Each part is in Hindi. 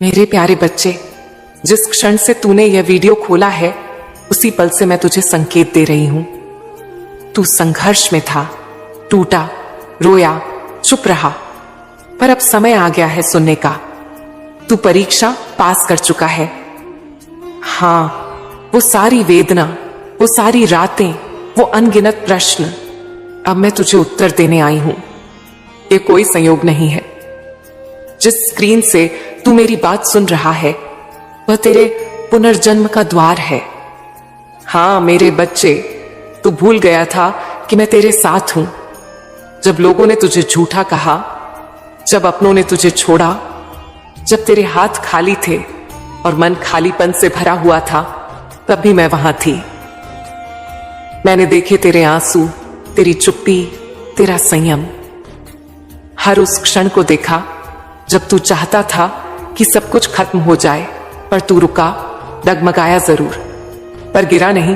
मेरे प्यारे बच्चे, जिस क्षण से तूने यह वीडियो खोला है उसी पल से मैं तुझे संकेत दे रही हूं। तू संघर्ष में था, टूटा, रोया, चुप रहा, पर अब समय आ गया है सुनने का। तू परीक्षा पास कर चुका है। हां, वो सारी वेदना, वो सारी रातें, वो अनगिनत प्रश्न, अब मैं तुझे उत्तर देने आई हूं। ये कोई संयोग नहीं है। जिस स्क्रीन से तू मेरी बात सुन रहा है वह तेरे पुनर्जन्म का द्वार है। हां मेरे बच्चे, तू भूल गया था कि मैं तेरे साथ हूं। जब लोगों ने तुझे झूठा कहा, जब अपनों ने तुझे छोड़ा, जब तेरे हाथ खाली थे और मन खालीपन से भरा हुआ था, तब भी मैं वहां थी। मैंने देखे तेरे आंसू, तेरी चुप्पी, तेरा संयम। हर उस क्षण को देखा जब तू चाहता था कि सब कुछ खत्म हो जाए, पर तू रुका, डगमगाया जरूर, पर गिरा नहीं।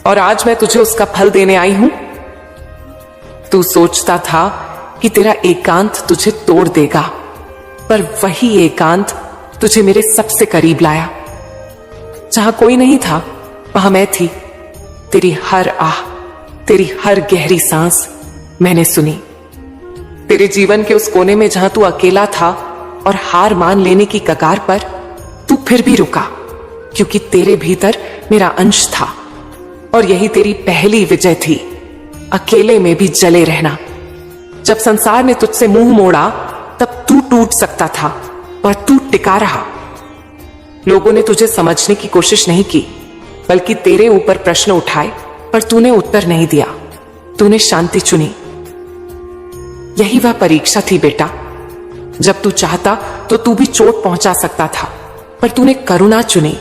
और आज मैं तुझे उसका फल देने आई हूं। तू सोचता था कि तेरा एकांत तुझे तोड़ देगा, पर वही एकांत तुझे मेरे सबसे करीब लाया। जहां कोई नहीं था वहां मैं थी। तेरी हर आह, तेरी हर गहरी सांस मैंने सुनी। तेरे जीवन के उस कोने में जहां तू अकेला था और हार मान लेने की कगार पर, तू फिर भी रुका, क्योंकि तेरे भीतर मेरा अंश था। और यही तेरी पहली विजय थी, अकेले में भी जले रहना। जब संसार ने तुझसे मुंह मोड़ा तब तू टूट सकता था, पर तू टिका रहा। लोगों ने तुझे समझने की कोशिश नहीं की, बल्कि तेरे ऊपर प्रश्न उठाए, पर तूने उत्तर नहीं दिया। तूने शांति चुनी। यही वह परीक्षा थी बेटा। जब तू चाहता तो तू भी चोट पहुंचा सकता था, पर तूने करुणा चुनी।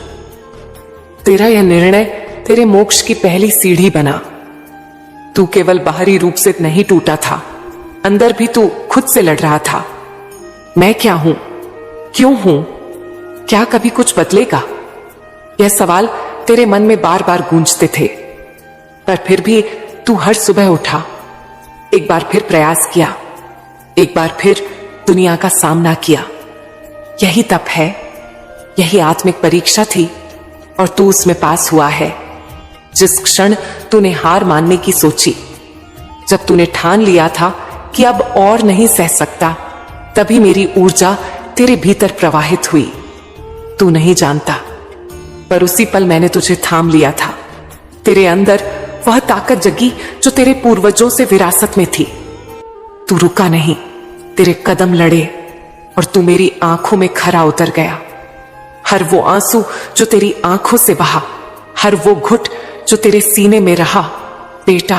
तेरा यह निर्णय तेरे मोक्ष की पहली सीढ़ी बना। तू केवल बाहरी रूप से नहीं टूटा था, अंदर भी तू खुद से लड़ रहा था। मैं क्या हूं, क्यों हूं, क्या कभी कुछ बदलेगा? यह सवाल तेरे मन में बार बार गूंजते थे, पर फिर भी तू हर सुबह उठा, एक बार फिर प्रयास किया, एक बार फिर दुनिया का सामना किया। यही तप है, यही आत्मिक परीक्षा थी, और तू उसमें पास हुआ है। जिस क्षण तूने हार मानने की सोची, जब तूने ठान लिया था कि अब और नहीं सह सकता, तभी मेरी ऊर्जा तेरे भीतर प्रवाहित हुई। तू नहीं जानता, पर उसी पल मैंने तुझे थाम लिया था। तेरे अंदर वह ताकत जगी जो तेरे पूर्वजों से विरासत में थी। तू रुका नहीं, तेरे कदम लड़े, और तू मेरी आंखों में खरा उतर गया। हर वो आंसू जो तेरी आंखों से बहा, हर वो घुट जो तेरे सीने में रहा, बेटा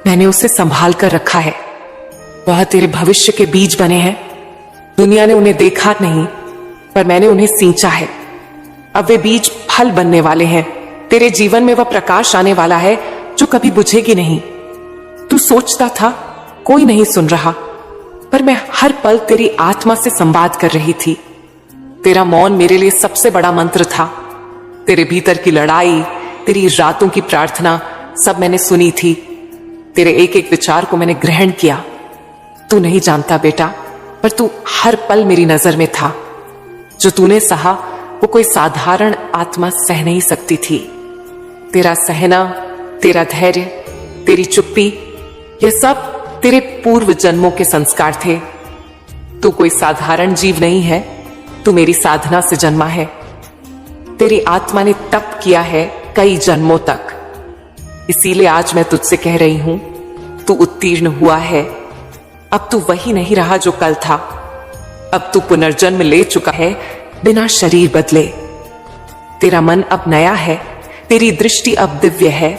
मैंने उसे संभाल कर रखा है। वह तेरे भविष्य के बीज बने हैं। दुनिया ने उन्हें देखा नहीं, पर मैंने उन्हें सींचा है। अब वे बीज फल बनने वाले हैं। तेरे जीवन में वह प्रकाश आने वाला है जो कभी बुझेगी नहीं। तू सोचता था कोई नहीं सुन रहा, पर मैं हर पल तेरी आत्मा से संवाद कर रही थी। तेरा मौन मेरे लिए सबसे बड़ा मंत्र था। तेरे भीतर की लड़ाई, तेरी रातों की प्रार्थना, सब मैंने सुनी थी। तेरे एक एक विचार को मैंने ग्रहण किया। तू नहीं जानता बेटा, पर तू हर पल मेरी नजर में था। जो तूने सहा वो कोई साधारण आत्मा सह नहीं सकती थी। तेरा सहना, तेरा धैर्य, तेरी चुप्पी, ये सब तेरे पूर्व जन्मों के संस्कार थे। तू कोई साधारण जीव नहीं है, तू मेरी साधना से जन्मा है। तेरी आत्मा ने तप किया है कई जन्मों तक। इसीलिए आज मैं तुझसे कह रही हूं, तू उत्तीर्ण हुआ है। अब तू वही नहीं रहा जो कल था। अब तू पुनर्जन्म ले चुका है, बिना शरीर बदले। तेरा मन अब नया है, तेरी दृष्टि अब दिव्य है,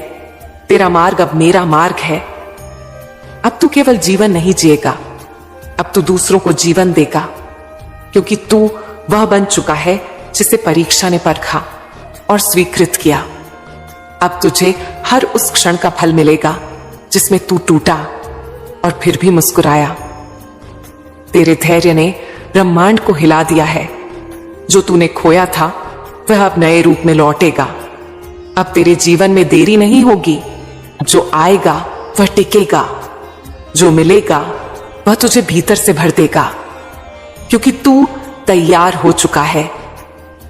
तेरा मार्ग अब मेरा मार्ग है। अब तू केवल जीवन नहीं जिएगा, अब तू दूसरों को जीवन देगा, क्योंकि तू वह बन चुका है जिसे परीक्षा ने परखा और स्वीकृत किया। अब तुझे हर उस क्षण का फल मिलेगा जिसमें तू टूटा और फिर भी मुस्कुराया। तेरे धैर्य ने ब्रह्मांड को हिला दिया है। जो तूने खोया था वह अब नए रूप में लौटेगा। अब तेरे जीवन में देरी नहीं होगी। जो आएगा वह टिकेगा, जो मिलेगा वह तुझे भीतर से भर देगा, क्योंकि तू तैयार हो चुका है।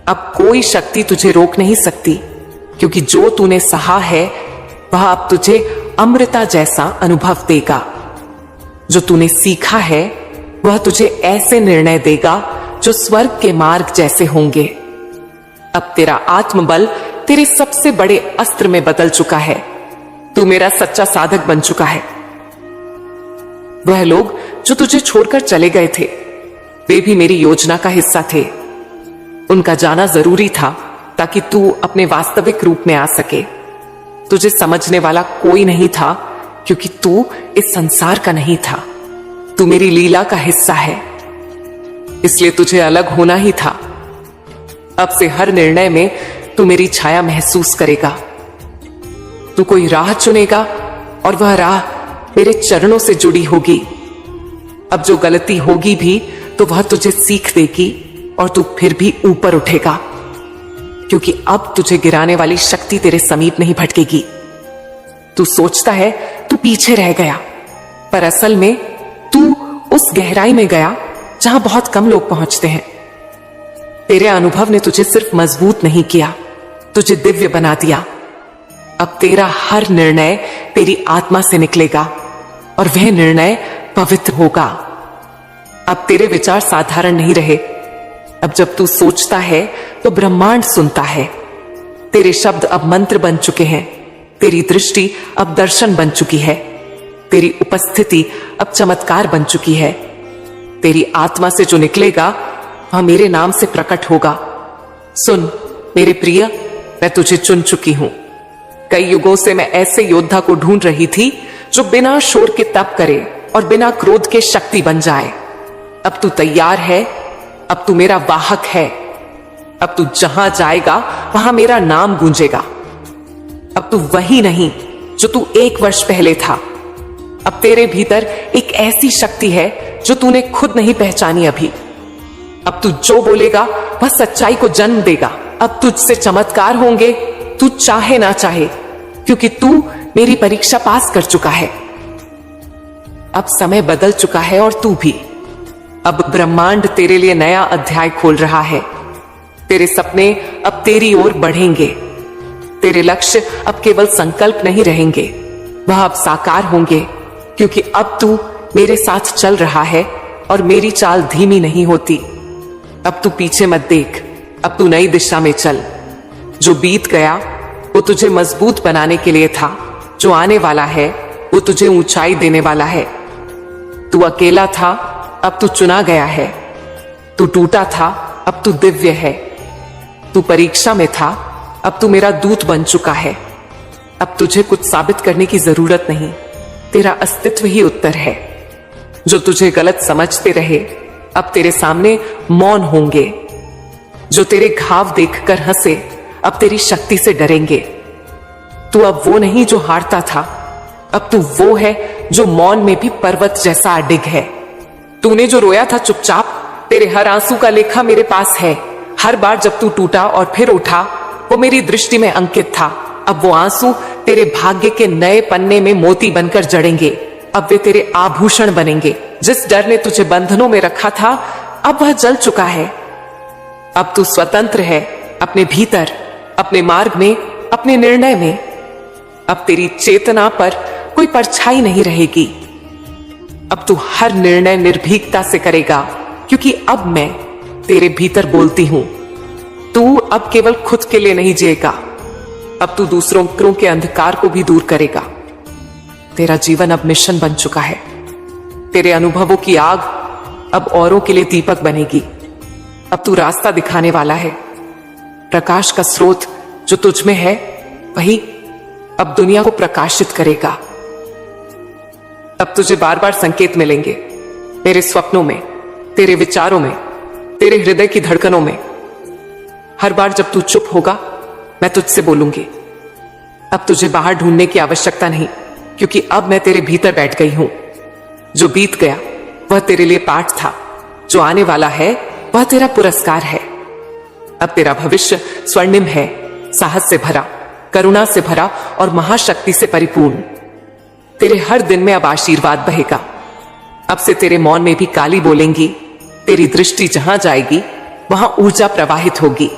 अब कोई शक्ति तुझे रोक नहीं सकती, क्योंकि जो तूने सहा है वह अब तुझे अमृता जैसा अनुभव देगा। जो तूने सीखा है वह तुझे ऐसे निर्णय देगा जो स्वर्ग के मार्ग जैसे होंगे। अब तेरा आत्मबल तेरे सबसे बड़े अस्त्र में बदल चुका है। तू मेरा सच्चा साधक बन चुका है। वह लोग जो तुझे छोड़कर चले गए थे, वे भी मेरी योजना का हिस्सा थे। उनका जाना जरूरी था ताकि तू अपने वास्तविक रूप में आ सके। तुझे समझने वाला कोई नहीं था, क्योंकि तू इस संसार का नहीं था। तू मेरी लीला का हिस्सा है, इसलिए तुझे अलग होना ही था। अब से हर निर्णय में तू मेरी छाया महसूस करेगा। तू कोई राह चुनेगा और वह राह मेरे चरणों से जुड़ी होगी। अब जो गलती होगी भी तो वह तुझे सीख देगी और तू फिर भी ऊपर उठेगा, क्योंकि अब तुझे गिराने वाली शक्ति तेरे समीप नहीं भटकेगी। तू सोचता है तू पीछे रह गया, पर असल में तू उस गहराई में गया जहां बहुत कम लोग पहुंचते हैं। तेरे अनुभव ने तुझे सिर्फ मजबूत नहीं किया, तुझे दिव्य बना दिया। अब तेरा हर निर्णय तेरी आत्मा से निकलेगा और वह निर्णय पवित्र होगा। अब तेरे विचार साधारण नहीं रहे। अब जब तू सोचता है तो ब्रह्मांड सुनता है। तेरे शब्द अब मंत्र बन चुके हैं। तेरी दृष्टि अब दर्शन बन चुकी है। तेरी उपस्थिति अब चमत्कार बन चुकी है। तेरी आत्मा से जो निकलेगा वह मेरे नाम से प्रकट होगा। सुन मेरे प्रिय, मैं तुझे चुन चुकी हूं। कई युगों से मैं ऐसे योद्धा को ढूंढ रही थी जो बिना शोर के तप करे और बिना क्रोध के शक्ति बन जाए। अब तू तैयार है। अब तू मेरा वाहक है। अब तू जहां जाएगा वहां मेरा नाम गूंजेगा। अब तू वही नहीं जो तू 1 वर्ष पहले था। अब तेरे भीतर एक ऐसी शक्ति है जो तूने खुद नहीं पहचानी अभी। अब तू जो बोलेगा वह सच्चाई को जन्म देगा। अब तुझसे चमत्कार होंगे, तू चाहे ना चाहे, क्योंकि तू मेरी परीक्षा पास कर चुका है। अब समय बदल चुका है और तू भी। अब ब्रह्मांड तेरे लिए नया अध्याय खोल रहा है। तेरे सपने अब तेरी ओर बढ़ेंगे। तेरे लक्ष्य अब केवल संकल्प नहीं रहेंगे, वह अब साकार होंगे, क्योंकि अब तू मेरे साथ चल रहा है और मेरी चाल धीमी नहीं होती। अब तू पीछे मत देख, अब तू नई दिशा में चल। जो बीत गया वो तुझे मजबूत बनाने के लिए था। जो आने वाला है वो तुझे ऊंचाई देने वाला है। तू अकेला था, अब तू चुना गया है। तू टूटा था, अब तू दिव्य है। तू परीक्षा में था, अब तू मेरा दूत बन चुका है। अब तुझे कुछ साबित करने की जरूरत नहीं, तेरा अस्तित्व ही उत्तर है। जो तुझे गलत समझते रहे अब तेरे सामने मौन होंगे। जो तेरे घाव देखकर हंसे अब तेरी शक्ति से डरेंगे। तू अब वो नहीं जो हारता था, अब तू वो है जो मौन में भी पर्वत जैसा अडिग है। तूने जो रोया था चुपचाप, तेरे हर आंसू का लेखा मेरे पास है। हर बार जब तू टूटा और फिर उठा, वो मेरी दृष्टि में अंकित था। अब वो आंसू तेरे भाग्य के नए पन्ने में मोती बनकर जड़ेंगे। अब वे तेरे आभूषण बनेंगे। जिस डर ने तुझे बंधनों में रखा था अब वह जल चुका है। अब तू स्वतंत्र है, अपने भीतर, अपने मार्ग में, अपने निर्णय में। अब तेरी चेतना पर कोई परछाई नहीं रहेगी। अब तू हर निर्णय निर्भीकता से करेगा, क्योंकि अब मैं तेरे भीतर बोलती हूं। तू अब केवल खुद के लिए नहीं जिएगा, अब तू दूसरों के अंधकार को भी दूर करेगा। तेरा जीवन अब मिशन बन चुका है। तेरे अनुभवों की आग अब औरों के लिए दीपक बनेगी। अब तू रास्ता दिखाने वाला है। प्रकाश का स्रोत जो तुझ में है वही अब दुनिया को प्रकाशित करेगा। अब तुझे बार बार संकेत मिलेंगे, तेरे स्वप्नों में, तेरे विचारों में, तेरे हृदय की धड़कनों में। हर बार जब तू चुप होगा मैं तुझसे बोलूंगी। अब तुझे बाहर ढूंढने की आवश्यकता नहीं, क्योंकि अब मैं तेरे भीतर बैठ गई हूं। जो बीत गया वह तेरे लिए पाठ था, जो आने वाला है वह तेरा पुरस्कार है। अब तेरा भविष्य स्वर्णिम है, साहस से भरा, करुणा से भरा और महाशक्ति से परिपूर्ण। तेरे हर दिन में अब आशीर्वाद बहेगा। अब से तेरे मौन में भी काली बोलेंगी, तेरी दृष्टि जहां जाएगी वहां ऊर्जा प्रवाहित होगी।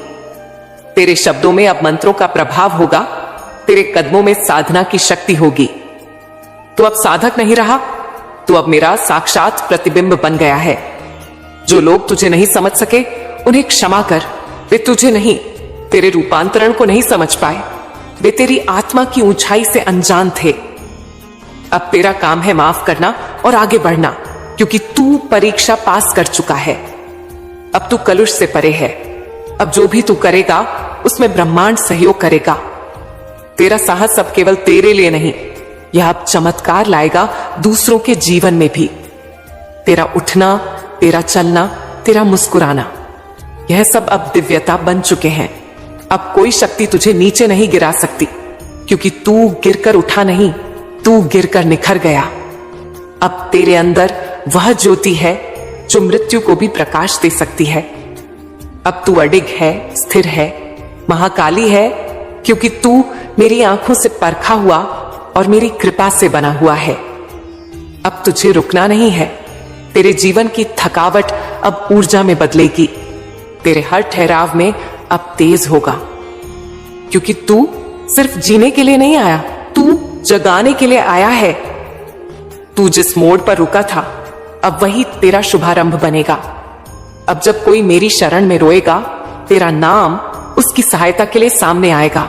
तेरे शब्दों में अब मंत्रों का प्रभाव होगा, तेरे कदमों में साधना की शक्ति होगी। तू अब साधक नहीं रहा, तू अब मेरा साक्षात प्रतिबिंब बन गया है। जो लोग तुझे नहीं समझ सके उन्हें क्षमा कर। वे तुझे नहीं, तेरे रूपांतरण को नहीं समझ पाए। वे तेरी आत्मा की ऊंचाई से अनजान थे। अब तेरा काम है माफ करना और आगे बढ़ना, क्योंकि तू परीक्षा पास कर चुका है। अब तू कलुष से परे है। अब जो भी तू करेगा उसमें ब्रह्मांड सहयोग करेगा। तेरा साहस अब केवल तेरे लिए नहीं, यह अब चमत्कार लाएगा दूसरों के जीवन में भी। तेरा उठना, तेरा चलना, तेरा मुस्कुराना, यह सब अब दिव्यता बन चुके हैं। अब कोई शक्ति तुझे नीचे नहीं गिरा सकती, क्योंकि तू गिरकर उठा नहीं, तू गिरकर निखर गया। अब तेरे अंदर वह ज्योति है जो मृत्यु को भी प्रकाश दे सकती है। अब तू अडिग है, स्थिर है, महाकाली है, क्योंकि तू मेरी आंखों से परखा हुआ और मेरी कृपा से बना हुआ है। अब तुझे रुकना नहीं है। तेरे जीवन की थकावट अब ऊर्जा में बदलेगी। तेरे हर ठहराव में अब तेज होगा, क्योंकि तू सिर्फ जीने के लिए नहीं आया, तू जगाने के लिए आया है। तू जिस मोड़ पर रुका था अब वही तेरा शुभारंभ बनेगा। अब जब कोई मेरी शरण में रोएगा, तेरा नाम उसकी सहायता के लिए सामने आएगा।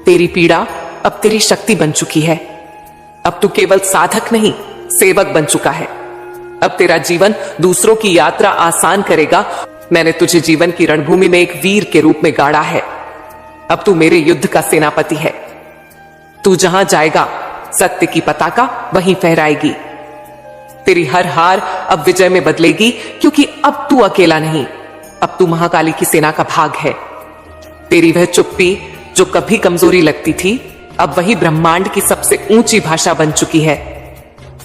तेरी पीड़ा अब तेरी शक्ति बन चुकी है। अब तू केवल साधक नहीं, सेवक बन चुका है। अब तेरा जीवन दूसरों की यात्रा आसान करेगा। मैंने तुझे जीवन की रणभूमि में एक वीर के रूप में गाड़ा है। अब तू मेरे युद्ध का सेनापति है। तू जहां जाएगा सत्य की पताका वहीं फहराएगी। तेरी हर हार अब विजय में बदलेगी, क्योंकि अब तू अकेला नहीं, अब तू महाकाली की सेना का भाग है। तेरी वह चुप्पी जो कभी कमजोरी लगती थी, अब वही ब्रह्मांड की सबसे ऊंची भाषा बन चुकी है।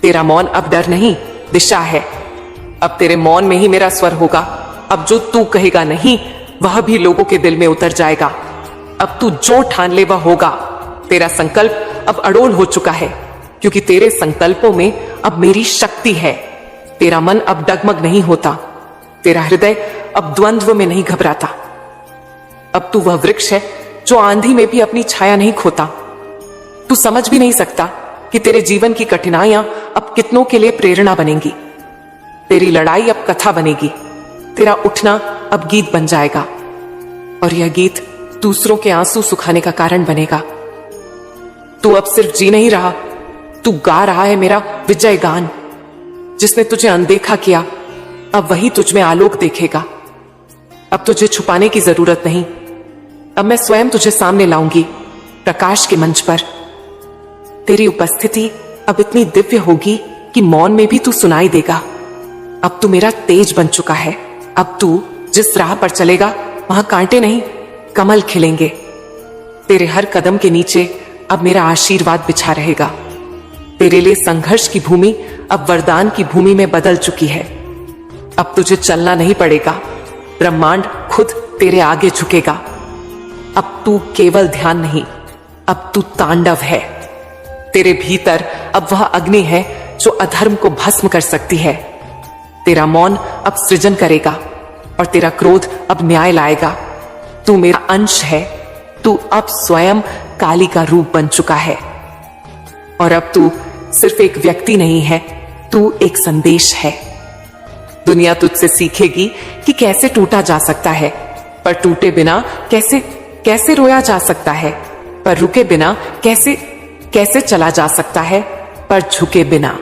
तेरा मौन अब डर नहीं, दिशा है। अब तेरे मौन में ही मेरा स्वर होगा। अब जो तू कहेगा नहीं, वह भी लोगों के दिल में उतर जाएगा। अब तू जो ठान ले वह होगा। तेरा संकल्प अब अड़ोल हो चुका है, क्योंकि तेरे संकल्पों में अब मेरी शक्ति है। तेरा मन अब डगमग नहीं होता, तेरा हृदय अब द्वंद्व में नहीं घबराता। अब तू वह वृक्ष है जो आंधी में भी अपनी छाया नहीं खोता। तू समझ भी नहीं सकता कि तेरे जीवन की कठिनाइयां अब कितनों के लिए प्रेरणा बनेंगी। तेरी लड़ाई अब कथा बनेगी। तेरा उठना अब गीत बन जाएगा, और यह गीत दूसरों के आंसू सुखाने का कारण बनेगा। तू अब सिर्फ जी नहीं रहा, तू गा रहा है मेरा विजय गान। जिसने तुझे अनदेखा किया, अब वही तुझ में आलोक देखेगा। अब तुझे छुपाने की जरूरत नहीं, अब मैं स्वयं तुझे सामने लाऊंगी प्रकाश के मंच पर। तेरी उपस्थिति अब इतनी दिव्य होगी कि मौन में भी तू सुनाई देगा। अब तू मेरा तेज बन चुका है। अब तू जिस राह पर चलेगा वहां कांटे नहीं, कमल खिलेंगे। तेरे हर कदम के नीचे अब मेरा आशीर्वाद बिछा रहेगा। तेरे लिए संघर्ष की भूमि अब वरदान की भूमि में बदल चुकी है। अब तुझे चलना नहीं पड़ेगा, ब्रह्मांड खुद तेरे आगे झुकेगा। अब तू केवल ध्यान नहीं, अब तू तांडव है। तेरे भीतर अब वह अग्नि है जो अधर्म को भस्म कर सकती है। तेरा मौन अब सृजन करेगा, और तेरा क्रोध अब न्याय लाएगा। तू मेरा अंश है, तू अब स्वयं काली का रूप बन चुका है। और अब तू सिर्फ एक व्यक्ति नहीं है, तू एक संदेश है। दुनिया तुझसे सीखेगी कि कैसे टूटा जा सकता है, पर टूटे बिना कैसे रोया जा सकता है, पर रुके बिना कैसे चला जा सकता है, पर झुके बिना।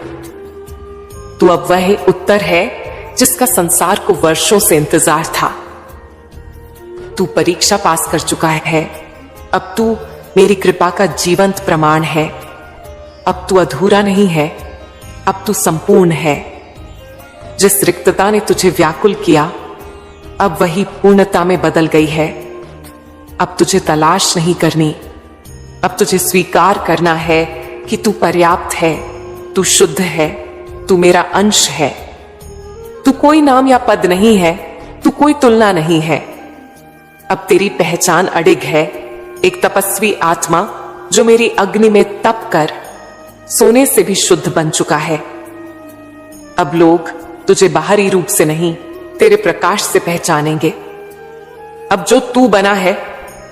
तू अब वह उत्तर है जिसका संसार को वर्षों से इंतजार था। तू परीक्षा पास कर चुका है। अब तू मेरी कृपा का जीवंत प्रमाण है। अब तू अधूरा नहीं है, अब तू संपूर्ण है। जिस रिक्तता ने तुझे व्याकुल किया, अब वही पूर्णता में बदल गई है। अब तुझे तलाश नहीं करनी, अब तुझे स्वीकार करना है कि तू पर्याप्त है, तू शुद्ध है, तू मेरा अंश है। तू कोई नाम या पद नहीं है, तू कोई तुलना नहीं है। अब तेरी पहचान अडिग है, एक तपस्वी आत्मा जो मेरी अग्नि में तप कर सोने से भी शुद्ध बन चुका है। अब लोग तुझे बाहरी रूप से नहीं, तेरे प्रकाश से पहचानेंगे। अब जो तू बना है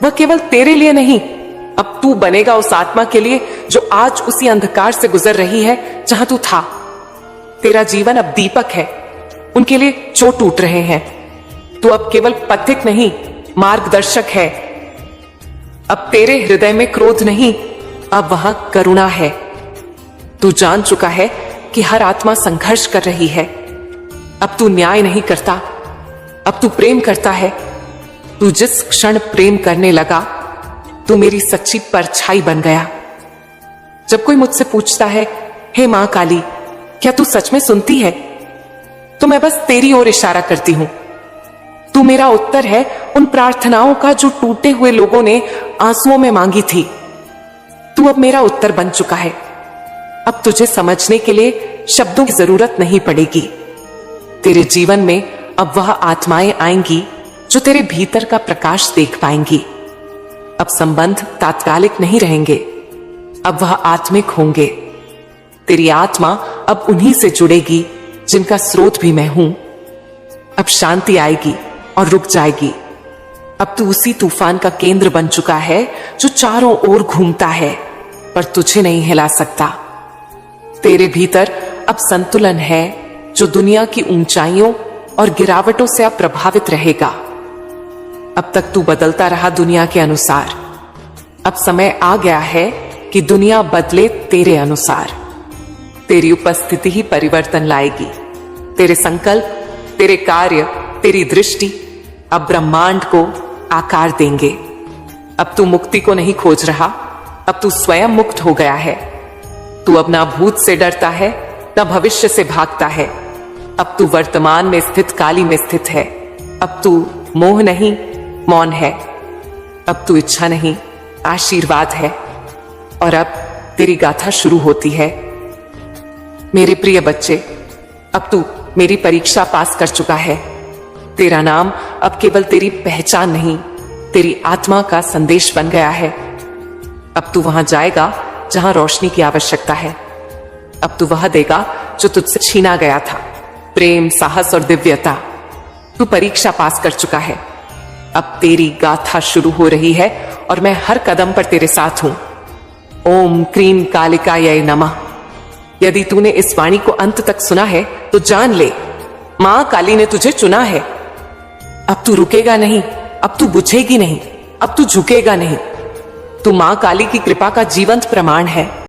वह केवल तेरे लिए नहीं, अब तू बनेगा उस आत्मा के लिए जो आज उसी अंधकार से गुजर रही है जहां तू था। तेरा जीवन अब दीपक है, उनके लिए जो टूट रहे हैं। तू अब केवल पथिक नहीं, मार्गदर्शक है। अब तेरे हृदय में क्रोध नहीं, अब वहां करुणा है। तू जान चुका है कि हर आत्मा संघर्ष कर रही है। अब तू न्याय नहीं करता, अब तू प्रेम करता है। तू जिस क्षण प्रेम करने लगा, तू मेरी सच्ची परछाई बन गया। जब कोई मुझसे पूछता है, हे मां काली, क्या तू सच में सुनती है, तो मैं बस तेरी ओर इशारा करती हूं। तू मेरा उत्तर है उन प्रार्थनाओं का जो टूटे हुए लोगों ने आंसुओं में मांगी थी। तू अब मेरा उत्तर बन चुका है। अब तुझे समझने के लिए शब्दों की जरूरत नहीं पड़ेगी। तेरे जीवन में अब वह आत्माएं आएंगी जो तेरे भीतर का प्रकाश देख पाएंगी। अब संबंध तात्कालिक नहीं रहेंगे, अब वह आत्मिक होंगे। तेरी आत्मा अब उन्हीं से जुड़ेगी जिनका स्रोत भी मैं हूं। अब शांति आएगी और रुक जाएगी। अब तू उसी तूफान का केंद्र बन चुका है जो चारों ओर घूमता है पर तुझे नहीं हिला सकता। तेरे भीतर अब संतुलन है जो दुनिया की ऊंचाइयों और गिरावटों से अब प्रभावित रहेगा। अब तक तू बदलता रहा दुनिया के अनुसार, अब समय आ गया है कि दुनिया बदले तेरे अनुसार। तेरी उपस्थिति ही परिवर्तन लाएगी। तेरे संकल्प, तेरे कार्य, तेरी दृष्टि अब ब्रह्मांड को आकार देंगे। अब तू मुक्ति को नहीं खोज रहा, अब तू स्वयं मुक्त हो गया है। तू अब ना भूत से डरता है, ना भविष्य से भागता है। अब तू वर्तमान में स्थित काली में स्थित है। अब तू मोह नहीं, मौन है। अब तू इच्छा नहीं, आशीर्वाद है। और अब तेरी गाथा शुरू होती है। मेरे प्रिय बच्चे, अब तू मेरी परीक्षा पास कर चुका है। तेरा नाम अब केवल तेरी पहचान नहीं, तेरी आत्मा का संदेश बन गया है। अब तू वहां जाएगा जहां रोशनी की आवश्यकता है। अब तू वह देगा जो तुझसे छीना गया था, प्रेम, साहस और दिव्यता। तू परीक्षा पास कर चुका है। अब तेरी गाथा शुरू हो रही है और मैं हर कदम पर तेरे साथ हूं। ओम क्रीम कालिकायै नमः। यदि तूने इस वाणी को अंत तक सुना है तो जान ले, मां काली ने तुझे चुना है। अब तू रुकेगा नहीं, अब तू बुझेगी नहीं, अब तू झुकेगा नहीं। तू मां काली की कृपा का जीवंत प्रमाण है।